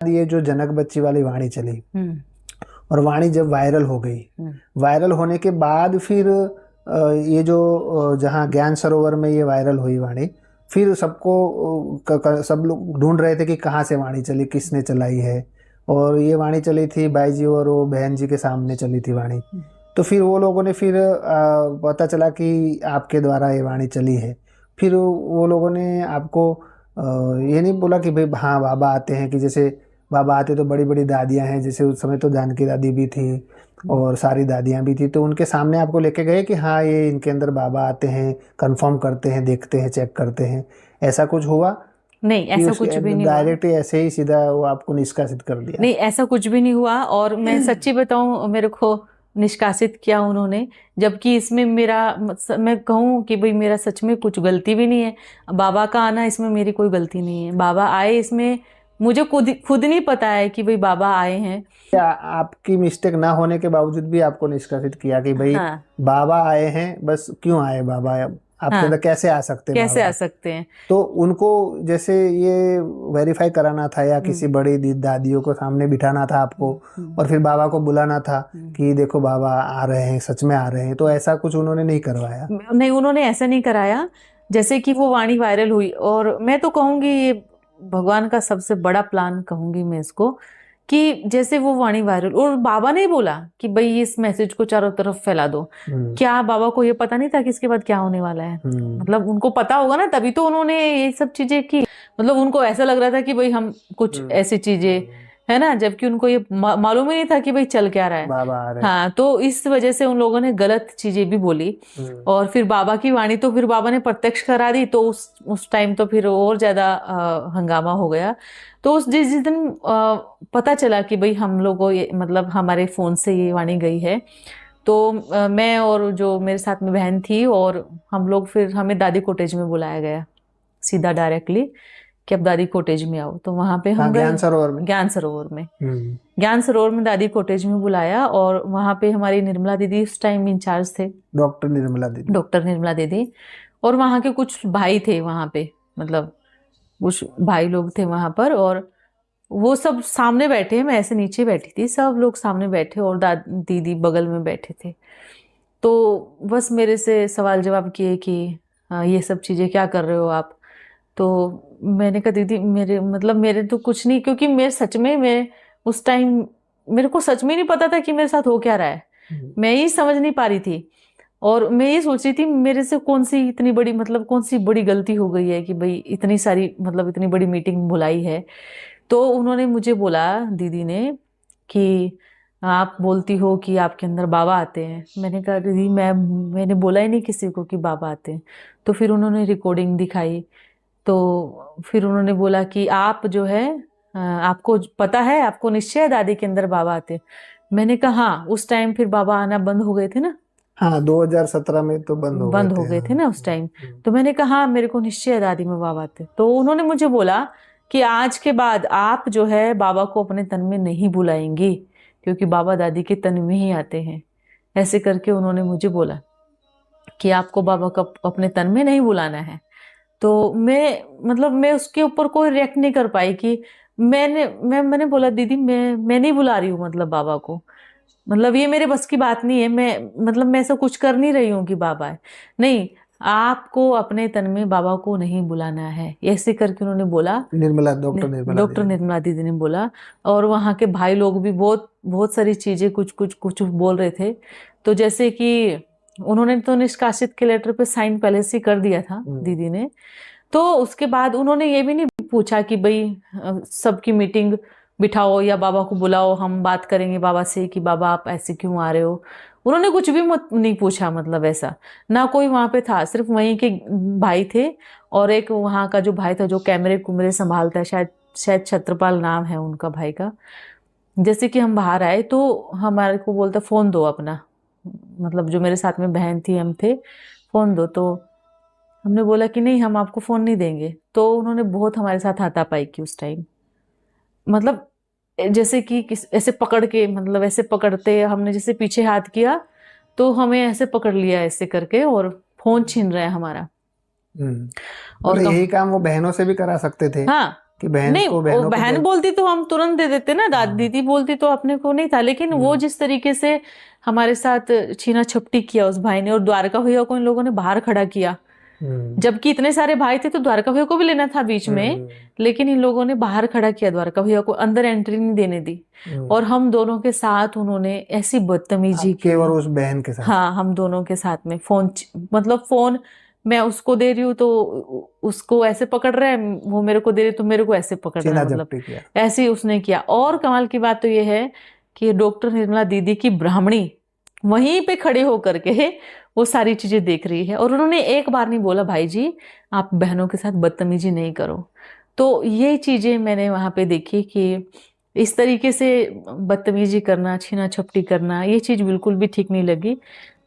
ये जो जनक बच्ची वाली वाणी चली और वाणी जब वायरल हो गई, वायरल होने के बाद फिर ये जो जहाँ ज्ञान सरोवर में ये वायरल हुई वाणी, फिर सबको सब लोग ढूंढ रहे थे कि कहाँ से वाणी चली, किसने चलाई है। और ये वाणी चली थी बाई जी और वो बहन जी के सामने चली थी वाणी। तो फिर वो लोगों ने फिर पता चला कि आपके द्वारा ये वाणी चली है। फिर वो लोगों ने आपको ये नहीं बोला कि भाई हाँ बाबा आते हैं, कि जैसे बाबा आते तो बड़ी बड़ी दादियाँ हैं, जैसे उस समय तो जानकी दादी भी थी और सारी दादियाँ भी थी, तो उनके सामने आपको लेके गए कि हाँ ये इनके अंदर बाबा आते हैं, कंफर्म करते हैं, देखते हैं, चेक करते हैं, ऐसा कुछ हुआ? नहीं, ऐसा कुछ भी नहीं हुआ। डायरेक्ट ऐसे ही सीधा वो आपको निष्कासित कर दिया? नहीं, ऐसा कुछ भी नहीं हुआ। और मैं सच्ची बताऊं, मेरे को निष्कासित किया उन्होंने, जबकि इसमें मैं कहूँ कि भाई मेरा सच में कुछ गलती भी नहीं है। बाबा का आना इसमें मेरी कोई गलती नहीं है। बाबा आए इसमें मुझे खुद नहीं पता है कि भाई बाबा आए हैं। आपकी मिस्टेक ना होने के बावजूद भी आपको निष्कासित किया कि भाई हाँ, बाबा आए हैं, बस क्यों आए बाबा, आपके अंदर कैसे आ सकते हैं कैसे बाबा? आ सकते हैं? तो उनको जैसे ये वेरीफाई कराना था या किसी बड़ी दादियों को सामने बिठाना था आपको, और फिर बाबा को बुलाना था कि देखो बाबा आ रहे हैं, सच में आ रहे हैं, तो ऐसा कुछ उन्होंने नहीं करवाया? नहीं, उन्होंने ऐसा नहीं कराया। जैसे कि वो वाणी वायरल हुई, और मैं तो कहूंगी ये भगवान का सबसे बड़ा प्लान कहूंगी मैं इसको, कि जैसे वो वाणी वायरल, और बाबा ने बोला कि भाई इस मैसेज को चारों तरफ फैला दो। क्या बाबा को ये पता नहीं था कि इसके बाद क्या होने वाला है? मतलब उनको पता होगा ना, तभी तो उन्होंने ये सब चीजें की। मतलब उनको ऐसा लग रहा था कि भाई हम कुछ ऐसी चीजें है ना, जबकि उनको ये मालूम ही नहीं था कि भाई चल क्या रहा है। बाबा आ रहे हैं। हाँ, तो इस वजह से उन लोगों ने गलत चीजें भी बोली। और फिर बाबा की वाणी तो फिर बाबा ने प्रत्यक्ष करा दी, तो उस टाइम तो फिर और ज्यादा हंगामा हो गया। तो जिस दिन पता चला कि भाई हम लोगों ये मतलब हमारे फोन से ये वाणी गई है, तो मैं और जो मेरे साथ में बहन थी और हम लोग, फिर हमें दादी कॉटेज में बुलाया गया सीधा डायरेक्टली कि अब दादी कॉटेज में आओ। तो वहां पे हम गए ज्ञान सरोवर में। ज्ञान सरोवर में दादी कॉटेज में बुलाया, और वहां पे हमारी निर्मला दीदी उस टाइम इंचार्ज थे, डॉक्टर निर्मला दीदी। और वहां के कुछ भाई थे वहां पे, मतलब कुछ भाई लोग थे वहां पर, और वो सब सामने बैठे, मैं ऐसे नीचे बैठी थी, सब लोग सामने बैठे और दीदी बगल में बैठे थे। तो बस मेरे से सवाल जवाब किए कि ये सब चीजें क्या कर रहे हो आप? तो मैंने कहा दीदी मेरे तो कुछ नहीं, क्योंकि मैं उस टाइम मेरे को सच में नहीं पता था कि मेरे साथ हो क्या रहा है। मैं ये समझ नहीं पा रही थी, और मैं ये सोच रही थी मेरे से कौन सी बड़ी गलती हो गई है कि भाई इतनी सारी इतनी बड़ी मीटिंग बुलाई है। तो उन्होंने मुझे बोला, दीदी ने, कि आप बोलती हो कि आपके अंदर बाबा आते हैं। मैंने कहा दीदी मैंने बोला ही नहीं किसी को कि बाबा आते हैं। तो फिर उन्होंने रिकॉर्डिंग दिखाई। तो फिर उन्होंने बोला कि आप जो है आपको पता है, आपको निश्चय है दादी के अंदर बाबा आते हैं? मैंने कहा हाँ। उस टाइम फिर बाबा आना बंद हो गए थे ना। हाँ, 2017 में तो बंद हो गए थे ना उस टाइम। तो मैंने कहा हाँ, मेरे को निश्चय है दादी में बाबा आते। तो उन्होंने मुझे बोला कि आज के बाद आप जो है बाबा को अपने तन में नहीं बुलाएंगी, क्योंकि बाबा दादी के तन में ही आते हैं। ऐसे करके उन्होंने मुझे बोला कि आपको बाबा को अपने तन में नहीं बुलाना है। तो मैं उसके ऊपर कोई रिएक्ट नहीं कर पाई कि मैंने बोला दीदी मैं नहीं बुला रही हूँ बाबा को। ये मेरे बस की बात नहीं है। मैं ऐसा कुछ कर नहीं रही हूँ कि बाबा है। नहीं, आपको अपने तन में बाबा को नहीं बुलाना है, ऐसे करके उन्होंने बोला। डॉक्टर निर्मला दीदी ने बोला। और वहाँ के भाई लोग भी बहुत बहुत सारी चीजें कुछ बोल रहे थे। तो जैसे कि उन्होंने तो निष्कासित के लेटर पे साइन पहले से कर दिया था दीदी ने। तो उसके बाद उन्होंने ये भी नहीं पूछा कि भाई सबकी मीटिंग बिठाओ या बाबा को बुलाओ, हम बात करेंगे बाबा से कि बाबा आप ऐसे क्यों आ रहे हो। उन्होंने कुछ भी नहीं पूछा। ऐसा ना कोई वहां पे था, सिर्फ वहीं के भाई थे, और एक वहां का जो भाई था जो कैमरे कुमरे संभालता है, शायद छत्रपाल नाम है उनका भाई का। जैसे कि हम बाहर आए तो हमारे को बोलता फोन दो अपना, जो मेरे साथ में बहन थी, हम थे, फोन दो। तो हमने बोला कि नहीं, हम आपको फोन नहीं देंगे। तो उन्होंने बहुत हमारे साथ हाथापाई की उस टाइम। जैसे कि ऐसे पकड़ के, ऐसे पकड़ते हमने, जैसे पीछे हाथ किया तो हमें ऐसे पकड़ लिया ऐसे करके, और फोन छीन रहा है हमारा। और यही काम वो बहनों से भी करा सकते थे। हाँ, कि बहन नहीं, को वो बहनों को बहन बोलती तो हम तुरंत दे देते ना, हाँ। दीदी बोलती तो अपने को नहीं था, लेकिन वो जिस तरीके से हमारे साथ छीना झपटी किया उस भाई ने, और द्वारका भैया को इन लोगों ने बाहर खड़ा किया, जबकि इतने सारे भाई थे तो द्वारका भैया को भी लेना था बीच में, लेकिन इन लोगों ने बाहर खड़ा किया द्वारका भैया को, अंदर एंट्री नहीं देने दी। और हम दोनों के साथ उन्होंने ऐसी बदतमीजी की, और उस बहन के साथ। हाँ, हम दोनों के साथ में मतलब फोन मैं उसको दे रही हूँ तो उसको ऐसे पकड़ रहा है, वो मेरे को दे रही तो मेरे को ऐसे पकड़ रहा है, मतलब ऐसे ही उसने किया। और कमाल की बात तो ये है कि डॉक्टर निर्मला दीदी की ब्राह्मणी वहीं पे खड़े होकर के वो सारी चीजें देख रही है, और उन्होंने एक बार नहीं बोला भाई जी आप बहनों के साथ बदतमीजी नहीं करो। तो ये चीजें मैंने वहां पे देखी कि इस तरीके से बदतमीजी करना, छीना झपटी करना, ये चीज बिल्कुल भी ठीक नहीं लगी।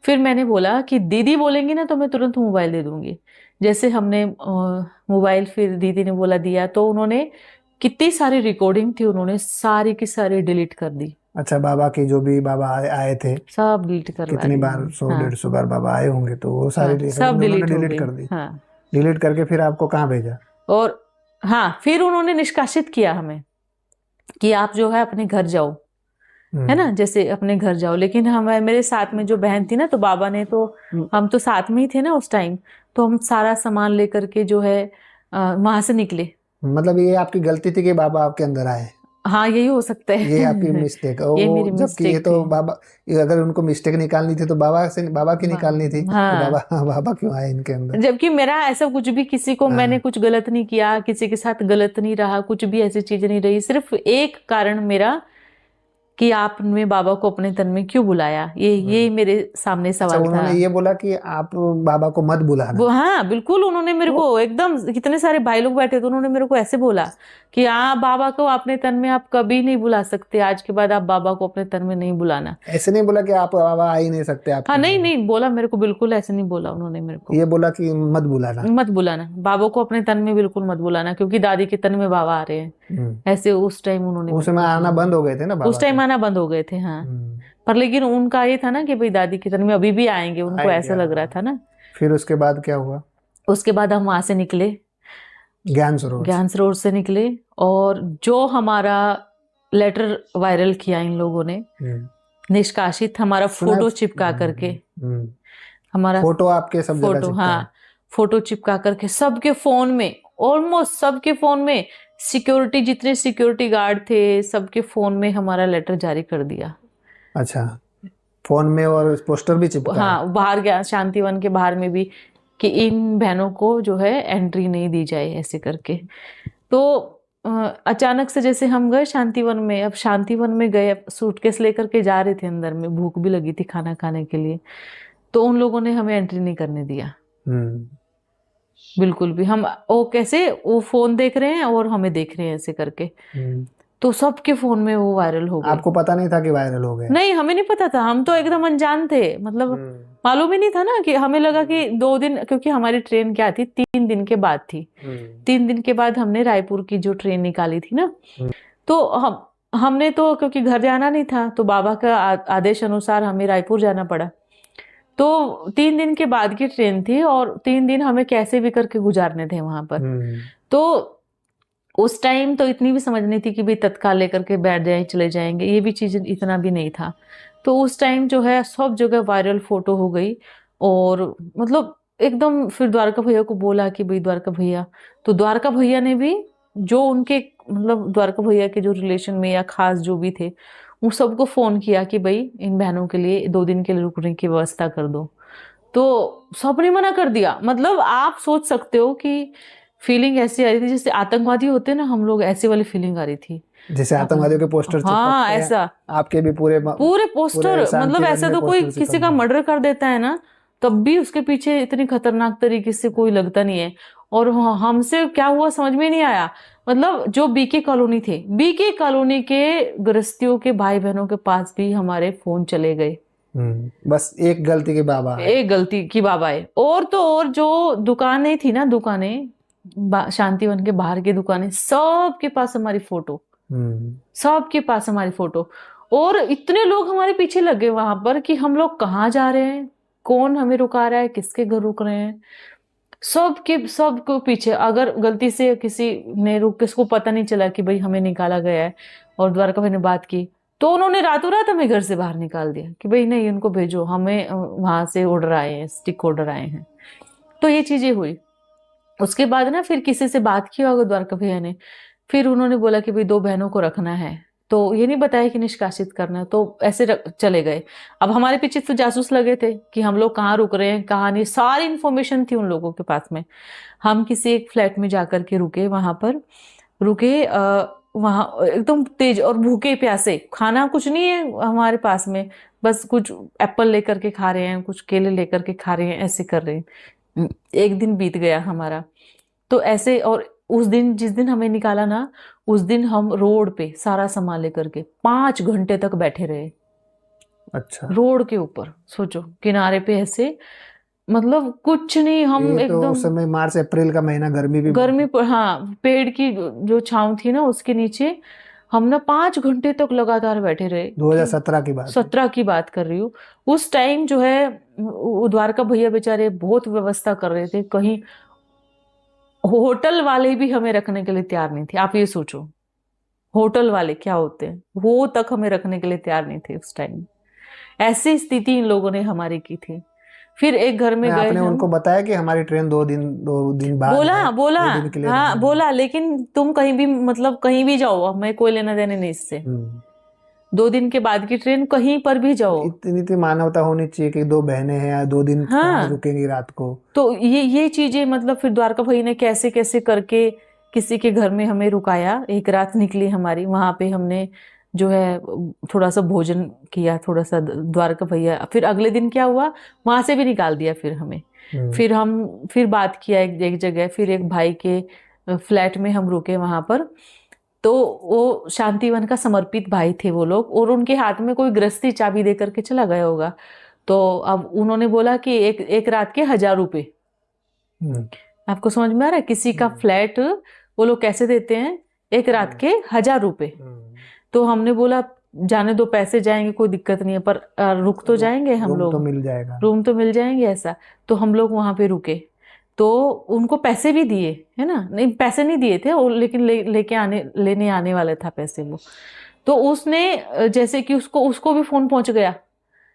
फिर मैंने बोला कि दीदी बोलेंगी ना तो मैं तुरंत मोबाइल दे दूंगी। जैसे हमने मोबाइल फिर दीदी ने बोला दिया, तो उन्होंने कितनी सारी रिकॉर्डिंग थी उन्होंने सारी की सारी डिलीट कर दी। अच्छा, बाबा की जो भी बाबा आए थे सब डिलीट करवा कितनी दी। बार 100-150 बार बाबा आए होंगे, तो वो सारी सब डिलीट कर दी। हाँ, डिलीट करके फिर आपको कहाँ भेजा? और हाँ, फिर उन्होंने निष्कासित किया हमें कि आप जो है अपने घर जाओ, है ना, जैसे अपने घर जाओ। लेकिन हम, मेरे साथ में जो बहन थी ना, तो बाबा ने तो, हम तो साथ में ही थे ना उस टाइम, तो हम सारा सामान लेकर के जो है वहां से निकले। मतलब ये आपकी गलती थी कि बाबा आपके अंदर आए? हाँ, यही हो सकता है। ये आपकी मिस्टेक ये मेरी जबकि मिस्टेक ये तो थी। बाबा, अगर उनको मिस्टेक निकालनी थी तो बाबा की निकालनी थी। हाँ। कि बाबा क्यों आए इनके अंदर? जबकि मेरा ऐसा कुछ भी, किसी को मैंने कुछ गलत नहीं किया, किसी के साथ गलत नहीं रहा, कुछ भी ऐसी चीज नहीं रही। सिर्फ एक कारण मेरा कि आपने बाबा को अपने तन में क्यों बुलाया, ये मेरे सामने सवाल था। उन्होंने ये बोला कि आप बाबा को मत बुलाना? हाँ बिल्कुल, उन्होंने मेरे को एकदम, कितने सारे भाई लोग बैठे तो उन्होंने मेरे को ऐसे बोला कि हाँ, बाबा को अपने तन में आप कभी नहीं बुला सकते, आज के बाद आप बाबा को अपने तन में नहीं बुलाना। ऐसे नहीं बोला कि आप बाबा आ ही नहीं सकते आप? हाँ, नहीं बोला मेरे को, बिल्कुल ऐसे नहीं बोला उन्होंने मेरे को। ये बोला कि मत बुलाना बाबा को अपने तन में बिल्कुल मत बुलाना, क्योंकि दादी के तन में बाबा आ रहे हैं, ऐसे उस टाइम उन्होंने। उस समय आना बंद हो गए थे ना बाबा? उस टाइम आना बंद हो गए थे, हाँ। पर लेकिन उनका ये था ना कि भाई दादी के तन में अभी भी आएंगे, उनको ऐसा लग रहा था ना। फिर उसके बाद क्या हुआ? उसके बाद हम वहां से निकले, ज्ञान सरोवर से निकले, और जो हमारा लेटर वायरल किया इन लोगों ने, निष्कासित, हमारा फोटो चिपका करके, हमारा फोटो आपके सब जगह फोटो, हाँ, फोटो चिपका करके सबके फोन में, ऑलमोस्ट सबके फोन में, सिक्योरिटी, जितने सिक्योरिटी गार्ड थे सबके फोन में हमारा लेटर जारी कर दिया। अच्छा, फोन में, और पोस्टर भी चिपका? हाँ, बाहर गया, शांतिवन के बाहर में भी, कि इन बहनों को जो है एंट्री नहीं दी जाए, ऐसे करके। तो अचानक से जैसे हम गए शांतिवन में, अब शांतिवन में गए, सूटकेस लेकर के जा रहे थे, अंदर में भूख भी लगी थी खाना खाने के लिए, तो उन लोगों ने हमें एंट्री नहीं करने दिया बिल्कुल भी। हम वो कैसे, वो फोन देख रहे हैं और हमें देख रहे हैं ऐसे करके, तो सबके फोन में वो वायरल हो गए। आपको पता नहीं था कि वायरल हो गए? नहीं, हमें नहीं पता था, हम तो एकदम अनजान थे, मतलब मालूम ही नहीं था ना, कि हमें लगा कि 2 दिन, क्योंकि हमारी ट्रेन क्या थी, 3 दिन के बाद थी। 3 दिन के बाद हमने रायपुर की जो ट्रेन निकाली थी ना, तो हमने तो, क्योंकि घर जाना नहीं था, तो बाबा का आदेश अनुसार हमें रायपुर जाना पड़ा। तो 3 दिन के बाद की ट्रेन थी, और 3 दिन हमें कैसे भी करके गुजारने थे वहां पर। तो उस टाइम तो इतनी भी समझ नहीं थी कि भाई तत्काल लेकर के बैठ जाए, चले जाएंगे, ये भी चीज इतना भी नहीं था। तो उस टाइम जो है सब जगह वायरल फोटो हो गई, और मतलब एकदम, फिर द्वारका भैया को बोला कि भाई द्वारका भैया, तो द्वारका भैया ने भी, जो उनके, मतलब द्वारका भैया के जो रिलेशन में या खास जो भी थे, उन सबको फोन किया कि भाई इन बहनों के लिए 2 दिन के लिए रुकने की व्यवस्था कर दो। तो सबने मना कर दिया। मतलब आप सोच सकते हो कि फीलिंग ऐसी आ रही थी जैसे आतंकवादी होते हैं ना, हम लोग, ऐसी वाली फीलिंग आ रही थी, जैसे आतंकवादियों के पोस्टर चिपकते हैं। हाँ, ऐसा आपके भी पूरे पोस्टर, मतलब ऐसा तो कोई किसी का मर्डर कर देता है ना, तब भी उसके पीछे इतनी खतरनाक तरीके से कोई लगता नहीं है। और हमसे क्या हुआ समझ में नहीं आया। मतलब जो बीके कॉलोनी थे, बीके कॉलोनी के गृहस्थियों के भाई बहनों के पास भी हमारे फोन चले गए। बस एक गलती के बाबा आए। एक गलती की बाबा आए। और तो और जो दुकानें थी ना, दुकानें शांतिवन के बाहर की दुकानें, सबके पास हमारी फोटो, सबके पास हमारी फोटो। और इतने लोग हमारे पीछे लगे वहां पर कि हम लोग कहाँ जा रहे हैं, कौन हमें रुका रहा है, किसके घर रुक रहे हैं। सबको पीछे, अगर गलती से किसी ने रुक, किसको पता नहीं चला कि भाई हमें निकाला गया है और द्वारका भाई ने बात की, तो उन्होंने रातों रात हमें घर से बाहर निकाल दिया कि भाई नहीं, उनको भेजो, हमें वहां से ऑर्डर आए हैं, स्टिक ऑर्डर आए हैं। तो ये चीजें हुई। उसके बाद ना फिर किसी से बात की होगा द्वारका भैया ने, फिर उन्होंने बोला कि भाई 2 बहनों को रखना है, तो ये नहीं बताया कि निष्कासित करना है, तो ऐसे चले गए। अब हमारे पीछे तो जासूस लगे थे कि हम लोग कहाँ रुक रहे हैं, कहाँ नहीं, सारी इन्फॉर्मेशन थी उन लोगों के पास में। हम किसी एक फ्लैट में जाकर के रुके, वहां पर रुके, वहां एकदम तेज और भूखे प्यासे, खाना कुछ नहीं है हमारे पास में, बस कुछ एप्पल लेकर के खा रहे हैं, कुछ केले लेकर के खा रहे हैं, ऐसे कर रहे हैं। एक दिन बीत गया हमारा तो ऐसे। और उस दिन, जिस दिन हमें निकाला ना, उस दिन हम रोड पे सारा सामान लेकर के 5 घंटे तक बैठे रहे। अच्छा। रोड के ऊपर, सोचो, किनारे पे ऐसे, मतलब कुछ नहीं, हम ये तो एकदम उस समय मार्च अप्रैल का महीना, गर्मी भी गर्मी पर, हाँ, पेड़ की जो छांव थी ना उसके नीचे हम ना 5 घंटे तक लगातार बैठे रहे। 2017 की बात है। 17 की बात कर रही हूँ। उस टाइम जो है द्वारका भैया बेचारे बहुत व्यवस्था कर रहे थे, कहीं होटल वाले भी हमें रखने के लिए तैयार नहीं थे। आप ये सोचो, होटल वाले क्या होते हैं, वो तक हमें रखने के लिए तैयार नहीं थे उस टाइम। ऐसी स्थिति इन लोगों ने हमारी की थी। फिर एक घर में गए आपने हम, उनको बताया कि हमारी ट्रेन 2 दिन बाद बोला है, बोला 2 दिन के लिए हाँ रहना है। बोला, लेकिन तुम कहीं भी, मतलब कहीं भी जाओ, हमें कोई लेना देना नहीं इससे। 2 दिन के बाद की ट्रेन, कहीं पर भी जाओ। इतनी मानवता होनी चाहिए कि 2 बहनें हैं या 2 दिन कहाँ हाँ, रुकेंगी रात को। तो ये चीजें, मतलब फिर द्वारका भाई ने कैसे कैसे करके किसी के घर में हमें रुकाया। एक रात निकली हमारी, वहां पे हमने जो है थोड़ा सा भोजन किया, थोड़ा सा द्वारका भैया, फिर अगले दिन क्या हुआ, वहां से भी निकाल दिया फिर हमें। फिर हम फिर बात किया एक जगह, फिर एक भाई के फ्लैट में हम रुके वहां पर। तो वो शांतिवन का समर्पित भाई थे वो लोग, और उनके हाथ में कोई गृहस्थी चाबी दे करके चला गया होगा। तो अब उन्होंने बोला कि एक रात के 1000 रुपए। आपको समझ में आ रहा है, किसी का फ्लैट वो लोग कैसे देते हैं, एक रात के 1000 रुपए। तो हमने बोला जाने दो, पैसे जाएंगे, कोई दिक्कत नहीं है, पर रुक तो जाएंगे हम रूम लोग, तो मिल जाएगा, रूम तो मिल जाएंगे ऐसा। तो हम लोग वहां पे रुके, तो उनको पैसे भी दिए, है ना, नहीं पैसे नहीं दिए थे और, लेकिन लेने आने वाले था पैसे वो। तो उसने जैसे कि उसको भी फोन पहुंच गया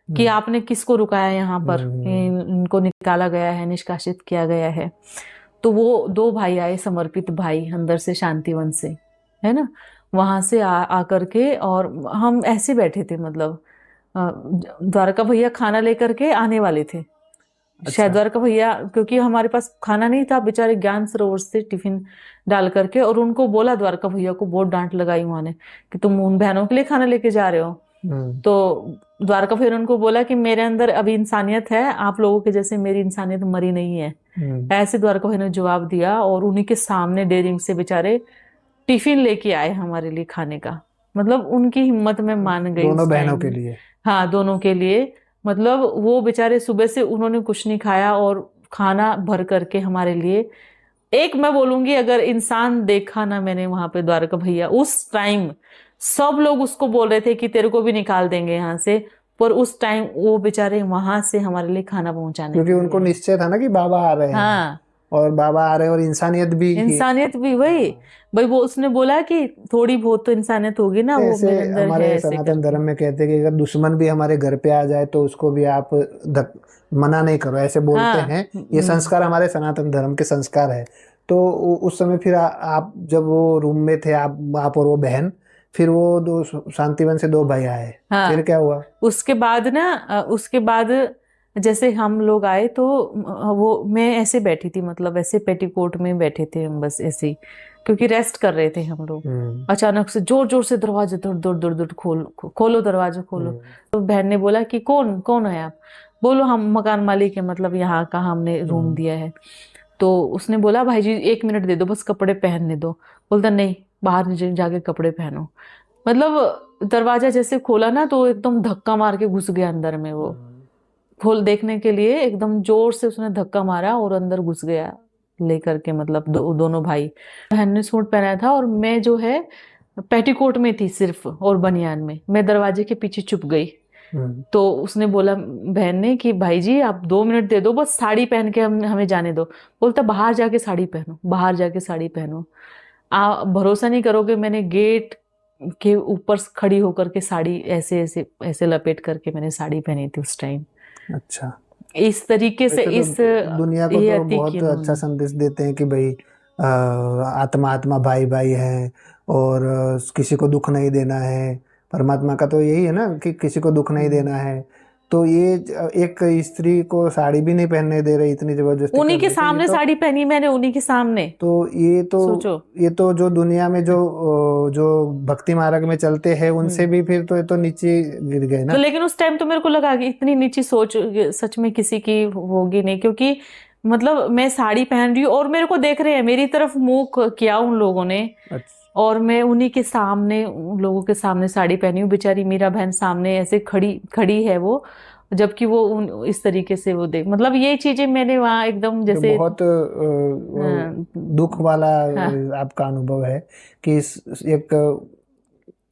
कि आपने किसको रुकाया यहाँ पर, इनको निकाला गया है, निष्कासित किया गया है। तो वो 2 भाई आए, समर्पित भाई, अंदर से शांतिवन से, है ना, वहां से आकर के, और हम ऐसे बैठे थे, मतलब द्वारका भैया खाना लेकर के आने वाले थे। शायद द्वारका भैया, क्योंकि हमारे पास खाना नहीं था, बेचारे ज्ञान सरोवर से टिफिन डाल करके, और उनको बोला, द्वारका भैया को बहुत डांट लगाई वहां ने कि तुम उन बहनों के लिए खाना लेके जा रहे हो। तो द्वारका भैया ने उनको बोला कि मेरे अंदर अभी इंसानियत है, आप लोगों के जैसे मेरी इंसानियत मरी नहीं है। ऐसे द्वारका भैया ने जवाब दिया, और उन्हीं के सामने डेयरिंग से बेचारे टिफिन लेके आए हमारे लिए खाने का। मतलब उनकी हिम्मत में मान गई दोनों बहनों के लिए। हाँ, दोनों के लिए। मतलब वो बेचारे सुबह से उन्होंने कुछ नहीं खाया, और खाना भर करके हमारे लिए। एक मैं बोलूंगी, अगर इंसान देखा ना मैंने वहां पे द्वारका भैया, उस टाइम सब लोग उसको बोल रहे थे कि तेरे को भी निकाल देंगे यहाँ से, पर उस टाइम वो बेचारे वहां से हमारे लिए खाना पहुंचाने, क्योंकि उनको निश्चय था ना कि बाबा आ रहे हैं। हाँ, और बाबा आ रहे हैं, और इंसानियत भी वही भाई, वो उसने बोला कि थोड़ी बहुत तो इंसानियत होगी ना, वो मेरे अंदर है। हमारे सनातन धर्म में कहते हैं कि अगर दुश्मन भी हमारे घर पे आ जाए तो उसको भी आप मना नहीं करो, ऐसे बोलते हैं। ये संस्कार हमारे सनातन धर्म के संस्कार है। तो उस समय फिर आप जब वो रूम में थे, आप और वो बहन, फिर वो 2 शांतिवन से 2 भाई आए। फिर क्या हुआ? उसके बाद जैसे हम लोग आए, तो वो मैं ऐसे बैठी थी, मतलब ऐसे पेटीकोट में बैठे थे हम, बस ऐसे ही, क्योंकि रेस्ट कर रहे थे हम लोग। अचानक से जोर जोर से दरवाजे दौड़ खोलो दरवाजा खोलो। तो बहन ने बोला कि कौन है आप? बोलो हम मकान मालिक है, मतलब यहाँ का हमने रूम दिया है। तो उसने बोला भाई जी 1 मिनट दे दो, बस कपड़े पहनने दो। बोलता नहीं, बाहर जाके कपड़े पहनो। मतलब दरवाजा जैसे खोला ना, तो एकदम धक्का मार के घुस गया अंदर में। वो खोल देखने के लिए एकदम जोर से उसने धक्का मारा और अंदर घुस गया लेकर के, मतलब दोनों भाई। बहन ने सूट पहना था और मैं जो है पेटीकोट में थी सिर्फ, और बनियान में। मैं दरवाजे के पीछे छुप गई तो उसने बोला बहन ने कि भाई जी आप 2 मिनट दे दो, बस साड़ी पहन के हमें जाने दो। बोलता बाहर जाके साड़ी पहनो, बाहर जाके साड़ी पहनो। आप भरोसा नहीं करोगे, मैंने गेट के ऊपर खड़ी होकर के साड़ी ऐसे ऐसे ऐसे लपेट करके मैंने साड़ी पहनी थी उस टाइम। अच्छा, इस तरीके से वैसे इस तो दुनिया को ये तो अति बहुत की अच्छा उन्होंने। संदेश देते हैं कि भाई आत्मा आत्मा भाई भाई है, और किसी को दुख नहीं देना है। परमात्मा का तो यही है ना कि किसी को दुख नहीं देना है। तो ये एक स्त्री को साड़ी भी नहीं पहनने दे रही, इतनी जबरदस्ती उन्हीं कर के रही, तो ये सामने तो साड़ी पहनी मैंने, उन्हीं के सामने। तो ये तो सोचो। ये तो जो दुनिया में जो भक्ति मार्ग में चलते हैं उनसे भी फिर तो ये तो नीचे गिर गए तो ना। लेकिन उस टाइम तो मेरे को लगा कि इतनी नीची सोच सच में किसी की होगी नहीं, क्योंकि मतलब मैं साड़ी पहन रही हूँ और मेरे को देख रहे हैं, मेरी तरफ मुंह किया उन लोगों ने, अच्छा, और मैं उन्हीं के सामने, उन लोगों के सामने साड़ी पहनी हूँ। बेचारी मीरा बहन सामने ऐसे खड़ी खड़ी है वो, जबकि वो इस तरीके से वो देख, मतलब ये चीजें मैंने वहां एकदम जो जैसे बहुत हाँ, दुख वाला हाँ, आपका अनुभव है कि एक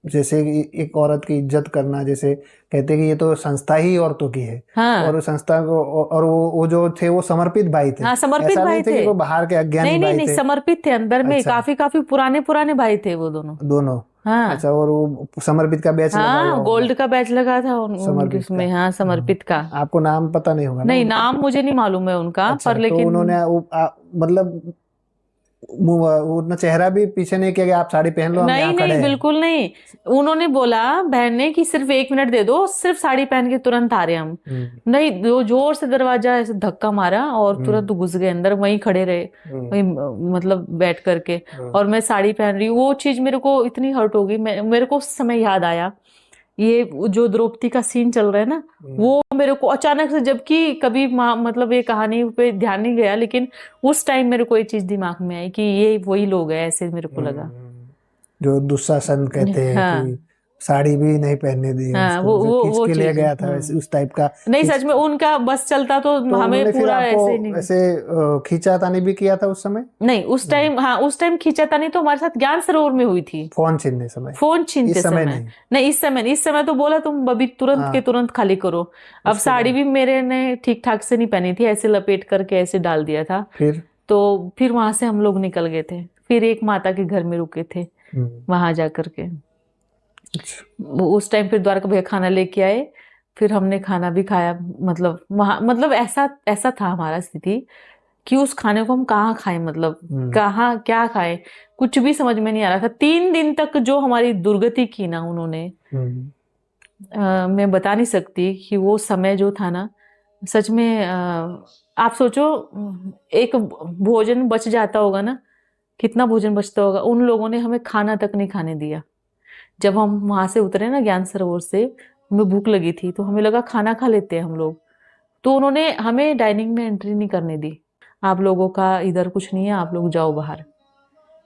जैसे कि एक औरत की इज्जत करना, जैसे कहते हैं कि ये तो संस्था ही औरतों की है, और हाँ, उस संस्था को, और वो जो थे वो समर्पित भाई थे। हाँ, समर्पित ऐसा नहीं भाई थे थे। कि वो बाहर के अज्ञानी नहीं नहीं भाई नहीं, थे। समर्पित थे अंदर में, अच्छा, काफी काफी पुराने पुराने भाई थे वो दोनों। दोनों। हाँ, अच्छा, और वो समर्पित का बैच लगा हुआ हाँ, होगा। गोल्ड का बैच लगा था उनके समर्पित का। उसमें, हाँ, समर्पित का। आपको नाम पता नहीं होगा ना नहीं, उनका। नाम मुझे नहीं मालूम है उनका, पर अच्छा, तो लेकिन उन्होंने मतलब उतना चेहरा भी पीछे नहीं किया कि आप साड़ी पहन लो, हम नहीं यहाँ खड़े नहीं, हैं। बिल्कुल नहीं। उन्होंने बोला बहन ने कि सिर्फ 1 मिनट दे दो, सिर्फ साड़ी पहन के तुरंत आ रहे हम। हम्म, नहीं, जो जोर से दरवाजा ऐसे धक्का मारा और हम्म, तुरंत घुस गए अंदर, वहीं खड़े रहे, हम्म, वहीं मतलब बैठ करके। हम्म, और मैं साड़ी पहन रही हूँ, वो चीज मेरे को इतनी हर्ट हो गई। मेरे को उस समय याद आया, ये जो द्रौपदी का सीन चल रहा है ना, हम्म, वो मेरे को अचानक से, जबकि कभी मतलब ये कहानी पे ध्यान नहीं गया, लेकिन उस टाइम मेरे को ये चीज दिमाग में आई कि ये वही लोग हैं, ऐसे मेरे को लगा। जो दुशासन कहते हैं कि हाँ, साड़ी भी नहीं पहनने दी है हाँ, उसको, जो खींच वो के ले चीज है। गया था, वैसे उस टाइप का नहीं, खींच। सच में उनका बस चलता तो तो हमें उन्होंने फिर पूरा आपको ऐसे नहीं। ऐसे खींचातानी भी किया था उस समय? नहीं, उस नहीं, टाइम, हाँ, उस टाइम खींचातानी तो हमारे साथ ज्ञान सरोवर में हुई थी, फोन छीनने समय। फोन छीनते इस समय समय। नहीं। नहीं, इस समय नहीं, इस समय तो बोला तुम अभी तुरंत के हाँ, तुरंत खाली करो। अब उसके साड़ी बाद भी मेरे ने ठीक ठाक से नहीं पहनी थी, ऐसे लपेट करके ऐसे डाल दिया था। फिर। तो फिर वहां से हम लोग निकल गए थे, फिर एक माता के घर में रुके थे हम्म, वहां जा करके। अच्छा, उस टाइम फिर द्वारका भैया खाना लेके आए, फिर हमने खाना भी खाया। मतलब वहां, मतलब ऐसा ऐसा था हमारा स्थिति कि उस खाने को हम कहाँ खाएं, मतलब हम्म, कहाँ क्या खाएं, कुछ भी समझ में नहीं आ रहा था। 3 दिन तक जो हमारी दुर्गति की ना उन्होंने, हम्म, मैं बता नहीं सकती कि वो समय जो था ना, सच में आप सोचो, एक भोजन बच जाता होगा ना, कितना भोजन बचता होगा, उन लोगों ने हमें खाना तक नहीं खाने दिया। जब हम वहां से उतरे ना ज्ञान सरोवर से, हमें भूख लगी थी, तो हमें लगा खाना खा लेते हैं हम लोग, तो उन्होंने हमें डाइनिंग में एंट्री नहीं करने दी। आप लोगों का इधर कुछ नहीं है, आप लोग जाओ बाहर,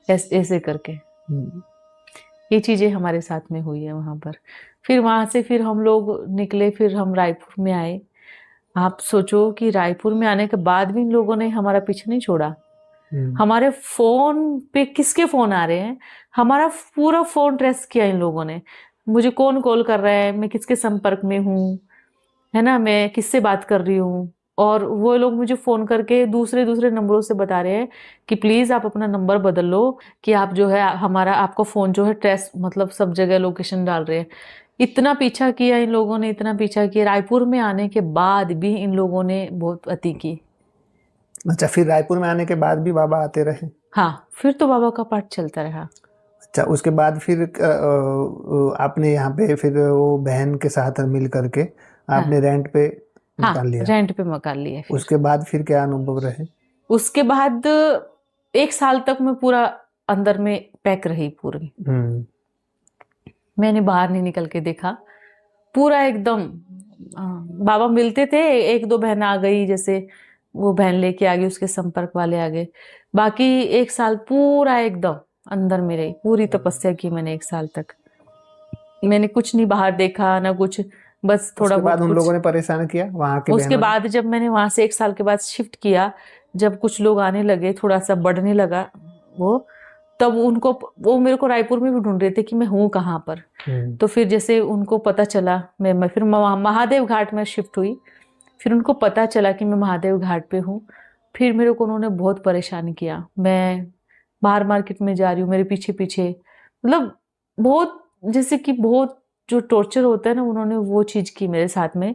ऐसे करके। हम्म, ये चीजें हमारे साथ में हुई है वहां पर। फिर वहां से फिर हम लोग निकले, फिर हम रायपुर में आए। आप सोचो कि रायपुर में आने के बाद भी इन लोगों ने हमारा पीछे नहीं छोड़ा। हम्म, हमारे फोन पे किसके फोन आ रहे हैं, हमारा पूरा फोन ट्रेस किया इन लोगों ने। मुझे कौन कॉल कर रहा है, मैं किसके संपर्क में हूँ, है ना, मैं किससे बात कर रही हूँ। और वो लोग मुझे फोन करके दूसरे दूसरे नंबरों से बता रहे हैं कि प्लीज आप अपना नंबर बदल लो, कि आप जो है हमारा, आपका फोन जो है ट्रेस, मतलब सब जगह लोकेशन डाल रहे हैं। इतना पीछा किया इन लोगों ने, इतना पीछा किया, रायपुर में आने के बाद भी इन लोगों ने बहुत अति की। अच्छा, फिर रायपुर में आने के बाद भी बाबा आते रहे? हाँ, फिर तो बाबा का पाठ चलता रहा। अच्छा, उसके बाद फिर आपने यहाँ पे फिर वो बहन के साथ मिल करके हाँ, आपने रेंट पे हाँ, मकान लिया? रेंट पे मकान लिया। फिर उसके बाद फिर क्या अनुभव रहे? उसके बाद 1 साल तक मैं पूरा अंदर में पैक रही पूरी। हम्म, मैंने बाहर नहीं निकल के देखा, पूरा एकदम। बाबा मिलते थे, 1-2 बहन आ गई, जैसे वो बहन लेके आ गई, उसके संपर्क वाले आ गए। बाकी 1 साल पूरा एकदम अंदर में रही, पूरी तपस्या की मैंने 1 साल तक। मैंने कुछ नहीं बाहर देखा ना कुछ, बस थोड़ा उसके बाद बहुत उन कुछ। लोगों ने परेशान किया, वहां की उसके बहनों ने? बाद जब मैंने वहां से 1 साल के बाद शिफ्ट किया, जब कुछ लोग आने लगे, थोड़ा सा बढ़ने लगा वो, तब उनको, वो मेरे को रायपुर में भी ढूंढ रहे थे कि मैं हूँ कहाँ पर। तो फिर जैसे उनको पता चला, मैं फिर महादेव घाट में शिफ्ट हुई, फिर उनको पता चला कि मैं महादेव घाट पे हूँ, फिर मेरे को उन्होंने बहुत परेशान किया। मैं बाहर मार्केट में जा रही हूँ, मेरे पीछे पीछे, मतलब बहुत, जैसे कि बहुत जो टॉर्चर होता है ना, उन्होंने वो चीज़ की मेरे साथ में।